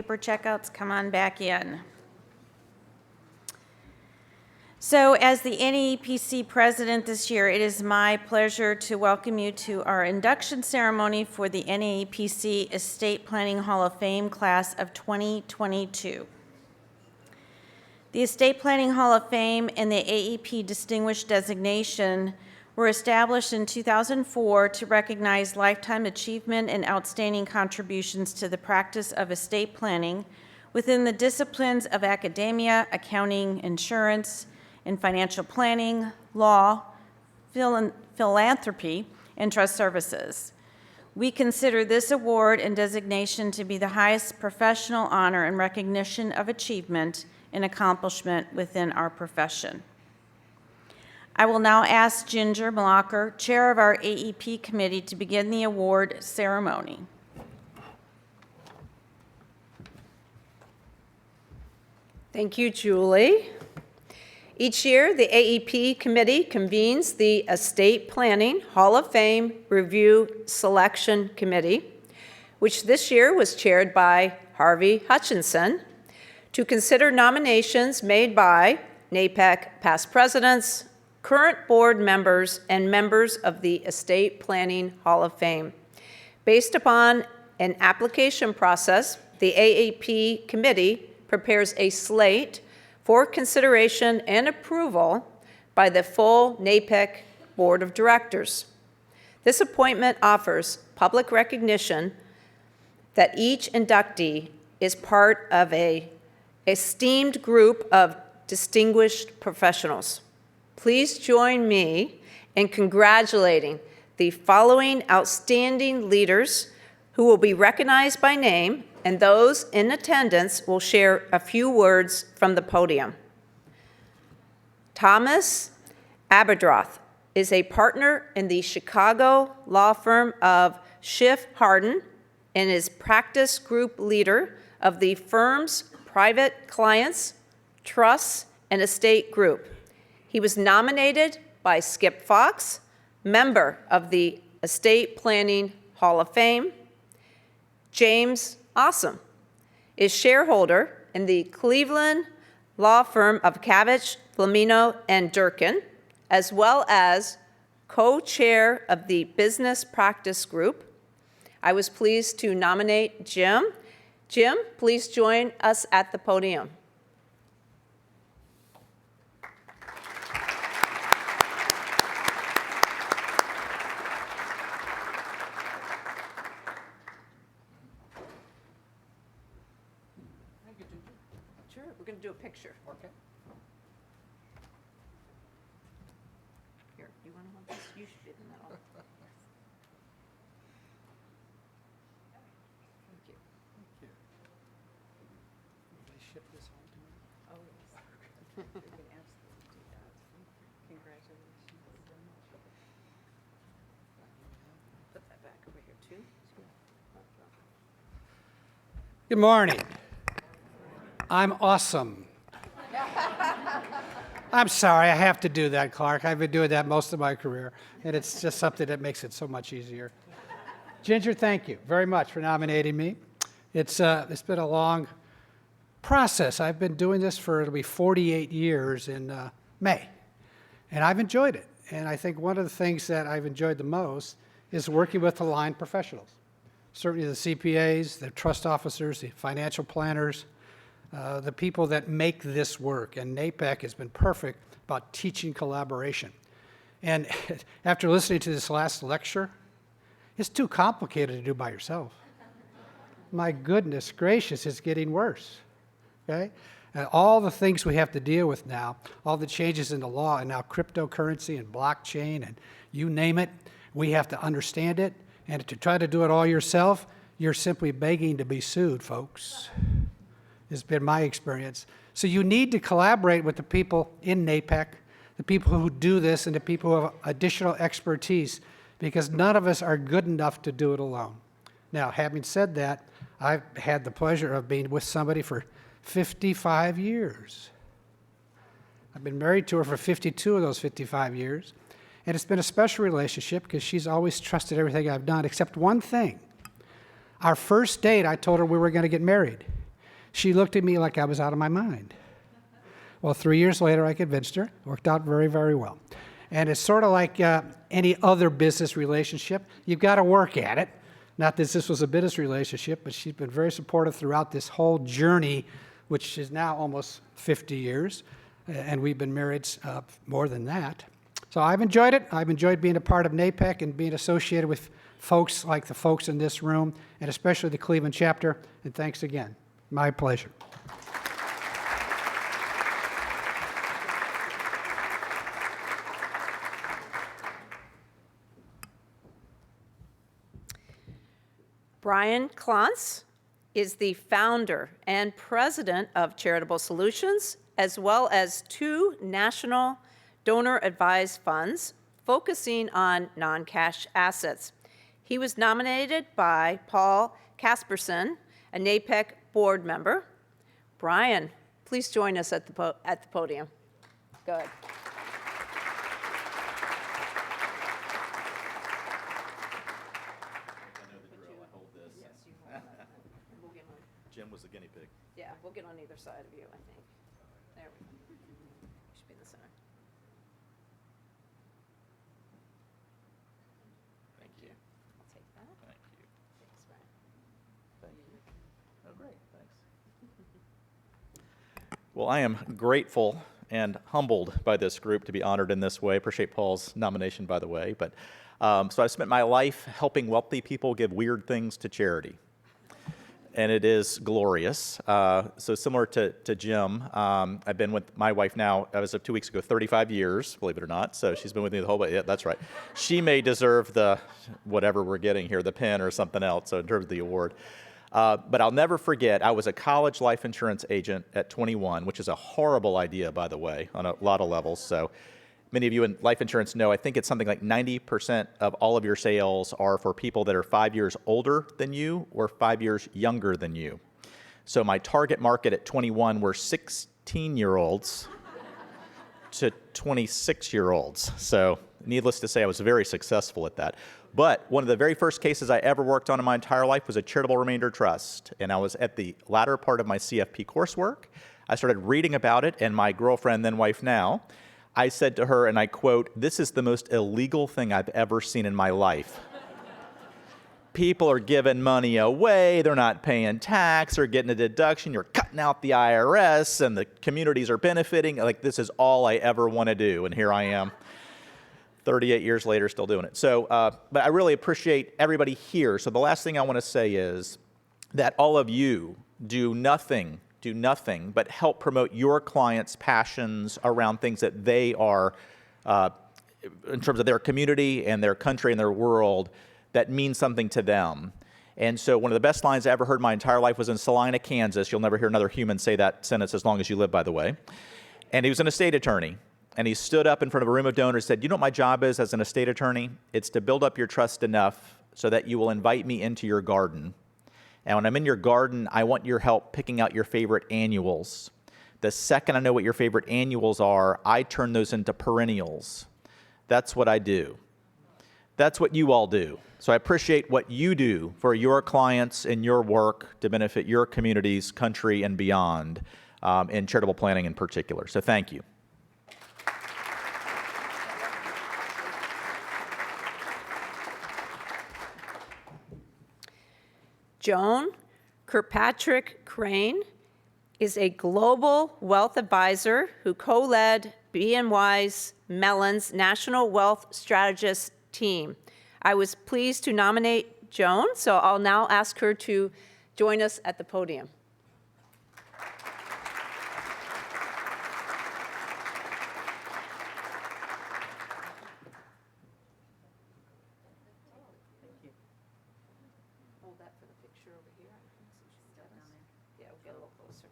paper checkouts, come on back in. So as the NAEPC president this year, it is my pleasure to welcome you to our induction ceremony for the NAEPC Estate Planning Hall of Fame class of 2022. The Estate Planning Hall of Fame and the AEP Distinguished Designation were established in 2004 to recognize lifetime achievement and outstanding contributions to the practice of estate planning within the disciplines of academia, accounting, insurance, and financial planning, law, philanthropy, and trust services. We consider this award and designation to be the highest professional honor and recognition of achievement and accomplishment within our profession. I will now ask Ginger Malacher, chair of our AEP committee, to begin the award ceremony. Thank you, Julie. Each year, the AEP committee convenes the Estate Planning Hall of Fame Review Selection Committee, which this year was chaired by Harvey Hutchinson, to consider nominations made by NAEPC past presidents, current board members, and members of the Estate Planning Hall of Fame. Based upon an application process, the AEP committee prepares a slate for consideration and approval by the full NAEPC Board of Directors. This appointment offers public recognition that each inductee is part of an esteemed group of distinguished professionals. Please join me in congratulating the following outstanding leaders who will be recognized by name, and those in attendance will share a few words from the podium. Thomas Aberdroth is a partner in the Chicago law firm of Schiff Hardin and is practice group leader of the firm's private clients, trusts, and estate group. He was nominated by Skip Fox, member of the Estate Planning Hall of Fame. James Awesome is shareholder in the Cleveland law firm of Kavich, Flamino, and Durkin, as well as co-chair of the Business Practice Group. I was pleased to nominate Jim. Jim, please join us at the podium. Sure, we're going to do a picture. Okay. Here, you want to hold this? You should be in the middle. Thank you. Thank you. Will they ship this home to me? Oh, yes. We can absolutely do that. Congratulations. Put that back over here, too. Good morning. I'm awesome. I'm sorry, I have to do that, Clark. I've been doing that most of my career, and it's just something that makes it so much easier. Ginger, thank you very much for nominating me. It's been a long process. I've been doing this for, it'll be 48 years in May, and I've enjoyed it. And I think one of the things that I've enjoyed the most is working with aligned professionals. Certainly the CPAs, the trust officers, the financial planners, the people that make this work. And NAEPC has been perfect about teaching collaboration. And after listening to this last lecture, it's too complicated to do by yourself. My goodness gracious, it's getting worse. Okay? And all the things we have to deal with now, all the changes in the law, and now cryptocurrency and blockchain and you name it, we have to understand it. And to try to do it all yourself, you're simply begging to be sued, folks. It's been my experience. So you need to collaborate with the people in NAEPC, the people who do this, and the people who have additional expertise, because none of us are good enough to do it alone. Now, having said that, I've had the pleasure of being with somebody for 55 years. I've been married to her for 52 of those 55 years, and it's been a special relationship because she's always trusted everything I've done, except one thing. Our first date, I told her we were going to get married. She looked at me like I was out of my mind. Well, 3 years later, I convinced her. Worked out very, very well. And it's sort of like any other business relationship. You've got to work at it. Not that this was a business relationship, but she's been very supportive throughout this whole journey, which is now almost 50 years. And we've been married more than that. So I've enjoyed it. I've enjoyed being a part of NAEPC and being associated with folks like the folks in this room, and especially the Cleveland chapter. And thanks again. My pleasure. Brian Klontz is the founder and president of Charitable Solutions, as well as 2 national donor-advised funds focusing on non-cash assets. He was nominated by Paul Casperson, a NAEPC board member. Brian, please join us at the podium. Go ahead. Jim was the guinea pig. Yeah, we'll get on either side of you, I think. There we go. You should be in the center. Thank you. I'll take that. Thank you. Thanks, Brian. Thank you. Oh, great. Thanks. Well, I am grateful and humbled by this group to be honored in this way. Appreciate Paul's nomination, by the way. But so I've spent my life helping wealthy people give weird things to charity. And it is glorious. So similar to Jim, I've been with my wife now, as of 2 weeks ago, 35 years, believe it or not. So she's been with me the whole way. Yeah, that's right. She may deserve the, whatever we're getting here, the pin or something else, so in terms of the award. But I'll never forget, I was a college life insurance agent at 21, which is a horrible idea, by the way, on a lot of levels. So many of you in life insurance know, I think it's something like 90% of all of your sales are for people that are 5 years older than you or 5 years younger than you. So my target market at 21 were 16-year-olds to 26-year-olds. So needless to say, I was very successful at that. But one of the very first cases I ever worked on in my entire life was a charitable remainder trust. And I was at the latter part of my CFP coursework. I started reading about it, and my girlfriend, then wife now, I said to her, and I quote, "This is the most illegal thing I've ever seen in my life. People are giving money away, they're not paying tax, they're getting a deduction, you're cutting out the IRS, and the communities are benefiting. Like, this is all I ever want to do." And here I am, 38 years later, still doing it. So, but I really appreciate everybody here. So the last thing I want to say is that all of you do nothing but help promote your clients' passions around things that they are, in terms of their community and their country and their world, that mean something to them. And so one of the best lines I ever heard in my entire life was in Salina, Kansas. You'll never hear another human say that sentence as long as you live, by the way. And he was an estate attorney. And he stood up in front of a room of donors and said, "You know what my job is as an estate attorney? It's to build up your trust enough so that you will invite me into your garden. And when I'm in your garden, I want your help picking out your favorite annuals. The second I know what your favorite annuals are, I turn those into perennials. That's what I do. That's what you all do. So I appreciate what you do for your clients and your work to benefit your communities, country, and beyond, in charitable planning in particular. So thank you." Joan Kirkpatrick Crane is a global wealth advisor who co-led BNY's Mellon's National Wealth Strategist team. I was pleased to nominate Joan, so I'll now ask her to join us at the podium. Hold that for the picture over here. Yeah, we'll get a little closer.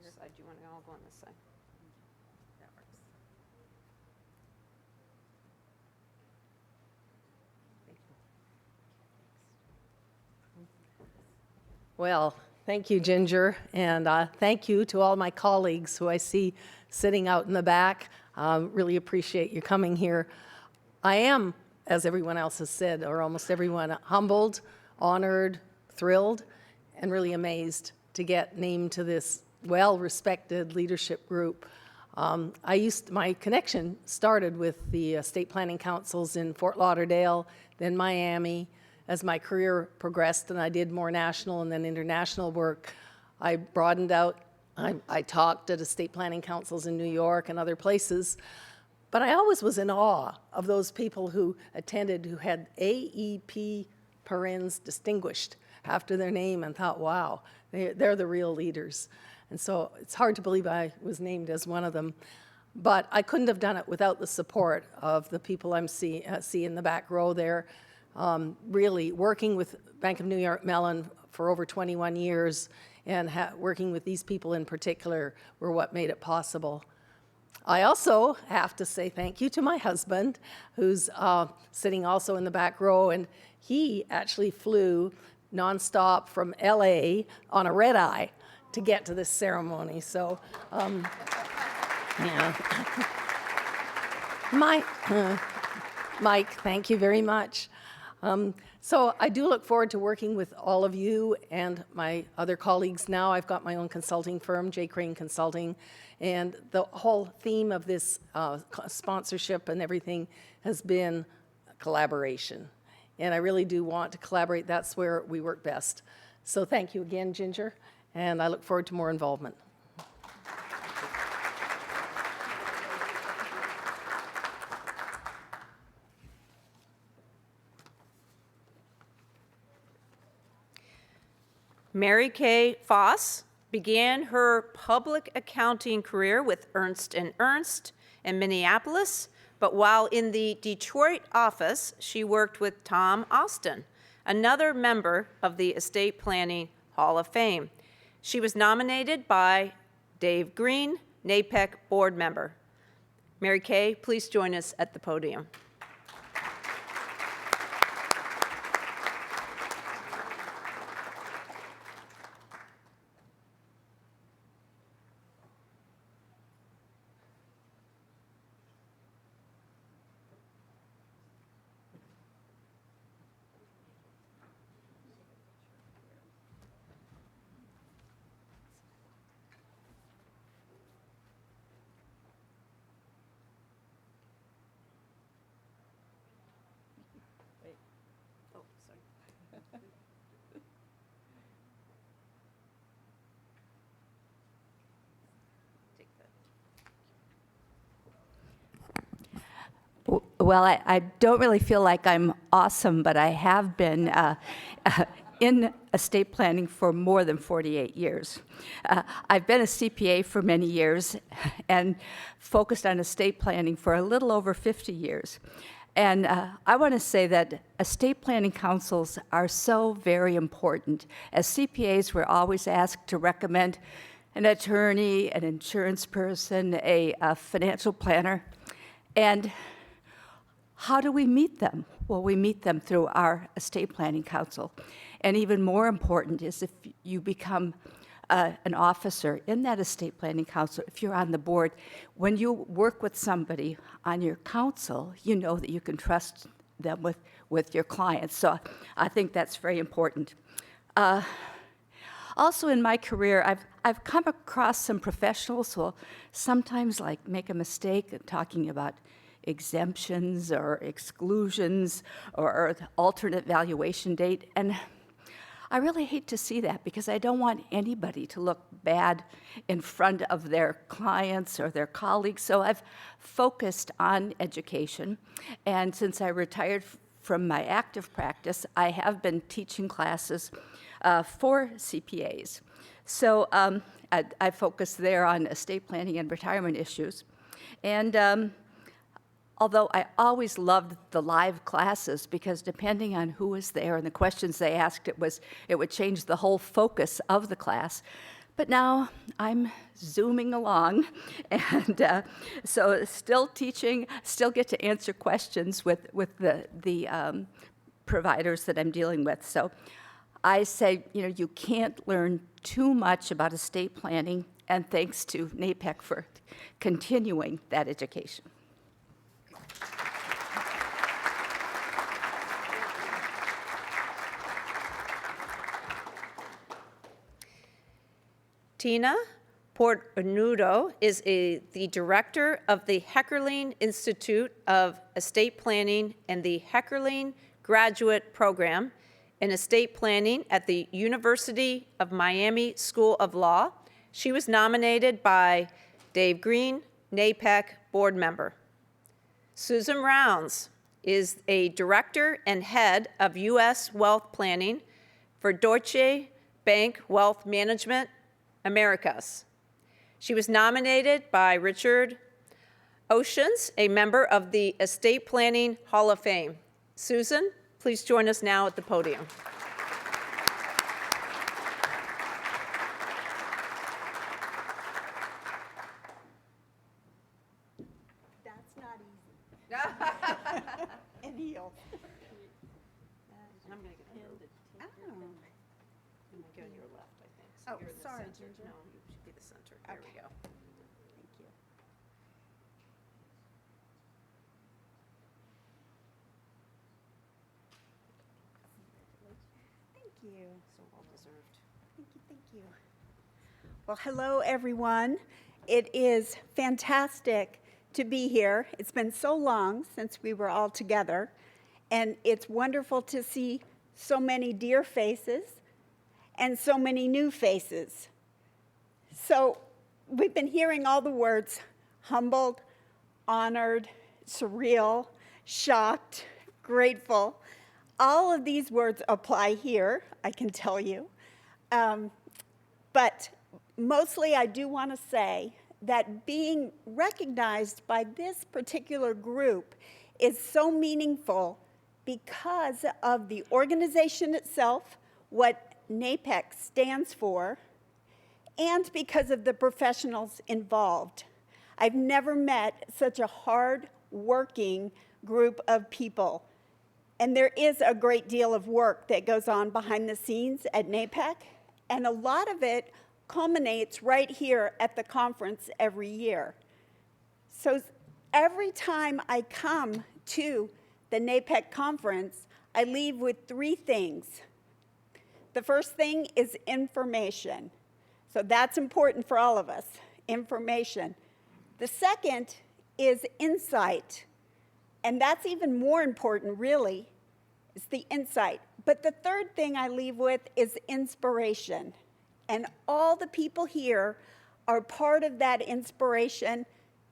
This side, do you want to go? I'll go on this side. That works. Well, thank you, Ginger, and thank you to all my colleagues who I see sitting out in the back. Really appreciate you coming here. I am, as everyone else has said, or almost everyone, humbled, honored, thrilled, and really amazed to get named to this well-respected leadership group. My connection started with the estate planning councils in Fort Lauderdale, then Miami. As my career progressed and I did more national and then international work, I broadened out. I talked at estate planning councils in New York and other places, but I always was in awe of those people who attended who had AEP parens distinguished after their name and thought, wow, they're the real leaders. And so it's hard to believe I was named as one of them. But I couldn't have done it without the support of the people I see in the back row there. Really working with Bank of New York Mellon for over 21 years and working with these people in particular were what made it possible. I also have to say thank you to my husband, who's sitting also in the back row, and he actually flew nonstop from LA on a red eye to get to this ceremony. So, yeah. Mike, thank you very much. So I do look forward to working with all of you and my other colleagues now. I've got my own consulting firm, J. Crane Consulting, and the whole theme of this sponsorship and everything has been collaboration. And I really do want to collaborate. That's where we work best. So thank you again, Ginger, and I look forward to more involvement. Mary Kay Foss began her public accounting career with Ernst & Ernst in Minneapolis, but while in the Detroit office, she worked with Tom Austin, another member of the Estate Planning Hall of Fame. She was nominated by Dave Green, NAEPC board member. Mary Kay, please join us at the podium. Well, I don't really feel like I'm awesome, but I have been in estate planning for more than 48 years. I've been a CPA for many years and focused on estate planning for a little over 50 years. And I want to say that estate planning councils are so very important. As CPAs, we're always asked to recommend an attorney, an insurance person, a financial planner. And how do we meet them? Well, we meet them through our estate planning council. And even more important is if you become an officer in that estate planning council, if you're on the board, when you work with somebody on your council, you know that you can trust them with your clients. So I think that's very important. Also in my career, I've come across some professionals who will sometimes make a mistake in talking about exemptions or exclusions or alternate valuation date. And I really hate to see that because I don't want anybody to look bad in front of their clients or their colleagues. So I've focused on education. And since I retired from my active practice, I have been teaching classes for CPAs. So I focus there on estate planning and retirement issues. And although I always loved the live classes because depending on who was there and the questions they asked, it would change the whole focus of the class. But now I'm Zooming along, and so still teaching, still get to answer questions with the providers that I'm dealing with. So I say, you can't learn too much about estate planning, and thanks to NAEPC for continuing that education. Tina Portnudo is the director of the Heckerling Institute of Estate Planning and the Heckerling Graduate Program in Estate Planning at the University of Miami School of Law. She was nominated by Dave Green, NAEPC board member. Susan Rounds is a director and head of U.S. Wealth Planning for Deutsche Bank Wealth Management Americas. She was nominated by Richard Oceans, a member of the Estate Planning Hall of Fame. Susan, please join us now at the podium. That's not easy. And heels. I'm going to get handed. Oh. I'm going to go to your left, I think. So Oh, you're the sorry, center. Ginger. No, you should be the center. There we Okay. go. Thank you. Thank you. So well deserved. Thank you. Well, hello, everyone. It is fantastic to be here. It's been so long since we were all together, and it's wonderful to see so many dear faces and so many new faces. So we've been hearing all the words humbled, honored, surreal, shocked, grateful. All of these words apply here, I can tell you. But mostly I do want to say that being recognized by this particular group is so meaningful because of the organization itself, what NAEPC stands for, and because of the professionals involved. I've never met such a hard-working group of people. And there is a great deal of work that goes on behind the scenes at NAEPC, and a lot of it culminates right here at the conference every year. So every time I come to the NAEPC conference, I leave with three things. The first thing is information. So that's important for all of us, information. The second is insight. And that's even more important, really, is the insight. But the third thing I leave with is inspiration. And all the people here are part of that inspiration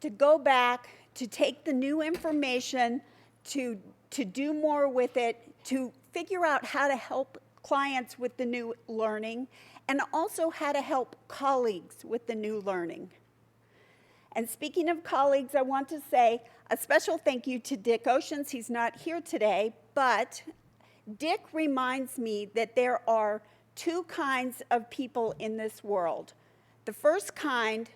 to go back, to take the new information, to do more with it, to figure out how to help clients with the new learning, and also how to help colleagues with the new learning. And speaking of colleagues, I want to say a special thank you to Dick Oceans. He's not here today, but Dick reminds me that there are two kinds of people in this world. The first kind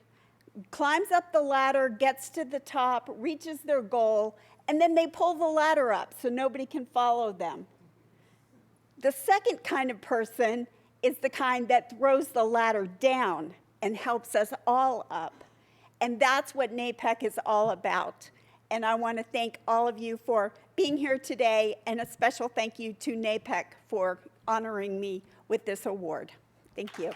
climbs up the ladder, gets to the top, reaches their goal, and then they pull the ladder up so nobody can follow them. The second kind of person is the kind that throws the ladder down and helps us all up. And that's what NAEPC is all about. And I want to thank all of you for being here today, and a special thank you to NAEPC for honoring me with this award. Thank you.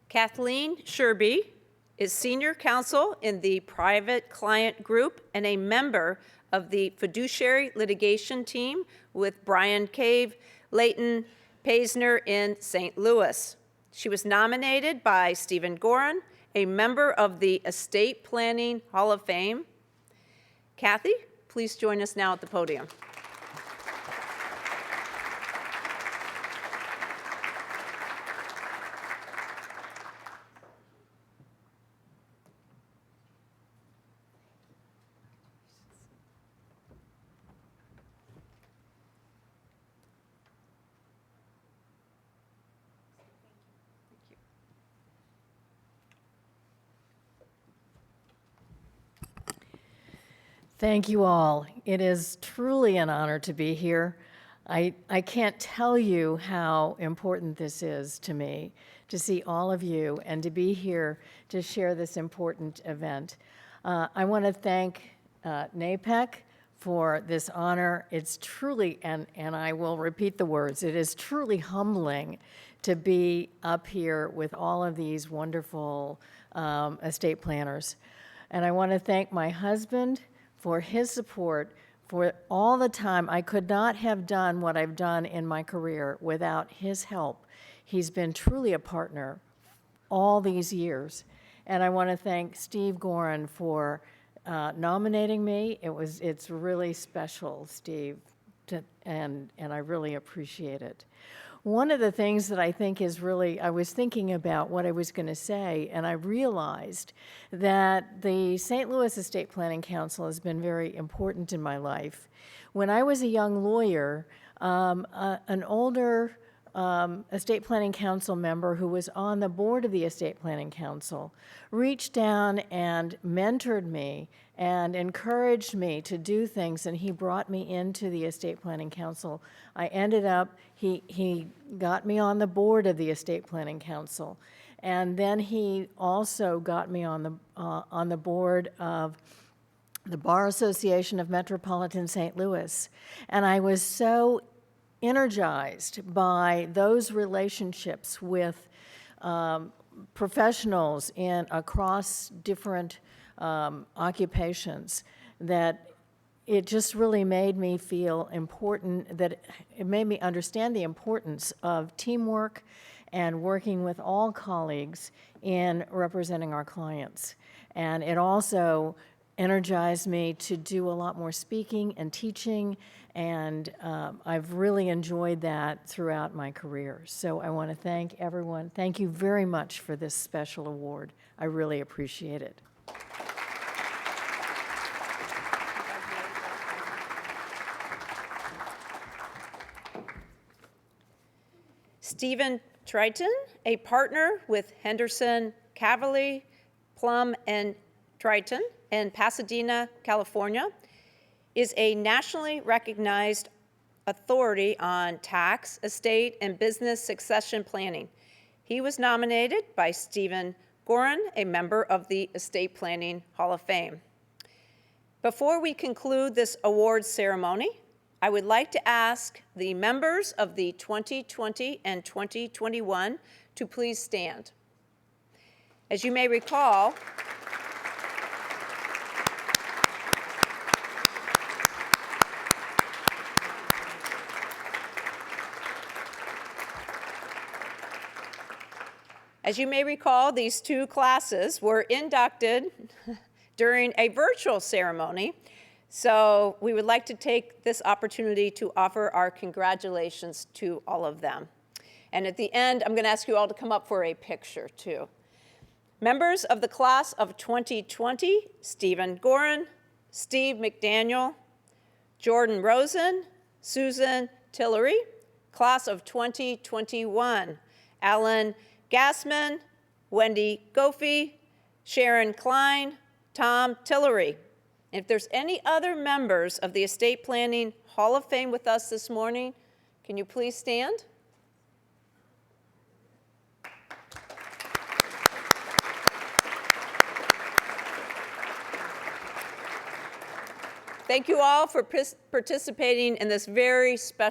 Kathleen Sherby is senior counsel in the private client group and a member of the fiduciary litigation team with Brian Cave, Leighton Paisner in St. Louis. She was nominated by Stephen Gorin, a member of the Estate Planning Hall of Fame. Kathy, please join us now at the podium. Thank you all. It is truly an honor to be here. I can't tell you how important this is to me, to see all of you and to be here to share this important event. I want to thank NAEPC for this honor. It's truly, and I will repeat the words, it is truly humbling to be up here with all of these wonderful estate planners. And I want to thank my husband for his support for all the time. I could not have done what I've done in my career without his help. He's been truly a partner all these years. And I want to thank Steve Gorin for nominating me. It's really special, Steve, and I really appreciate it. One of the things that I think is really, I was thinking about what I was going to say, and I realized that the St. Louis Estate Planning Council has been very important in my life. When I was a young lawyer, an older estate planning council member who was on the board of the estate planning council reached down and mentored me and encouraged me to do things, and he brought me into the estate planning council. I ended up, he got me on the board of the estate planning council, and then he also got me on the board of the Bar Association of Metropolitan St. Louis. And I was so energized by those relationships with professionals across different occupations that it just really made me feel important, that it made me understand the importance of teamwork and working with all colleagues in representing our clients. And it also energized me to do a lot more speaking and teaching, and I've really enjoyed that throughout my career. So I want to thank everyone. Thank you very much for this special award. I really appreciate it. Stephen Triton, a partner with Henderson, Cavalier, Plum, and Triton in Pasadena, California, is a nationally recognized authority on tax, estate, and business succession planning. He was nominated by Stephen Gorin, a member of the Estate Planning Hall of Fame. Before we conclude this awards ceremony, I would like to ask the members of the 2020 and 2021 to please stand. As you may recall, these two classes were inducted during a virtual ceremony, so we would like to take this opportunity to offer our congratulations to all of them. And at the end, I'm going to ask you all to come up for a picture, too. Members of the class of 2020, Stephen Gorin, Steve McDaniel, Jordan Rosen, Susan Tillery. Class of 2021, Alan Gassman, Wendy Goffey, Sharon Klein, Tom Tillery. If there's any other members of the Estate Planning Hall of Fame with us this morning, can you please stand? Thank you all for participating in this very special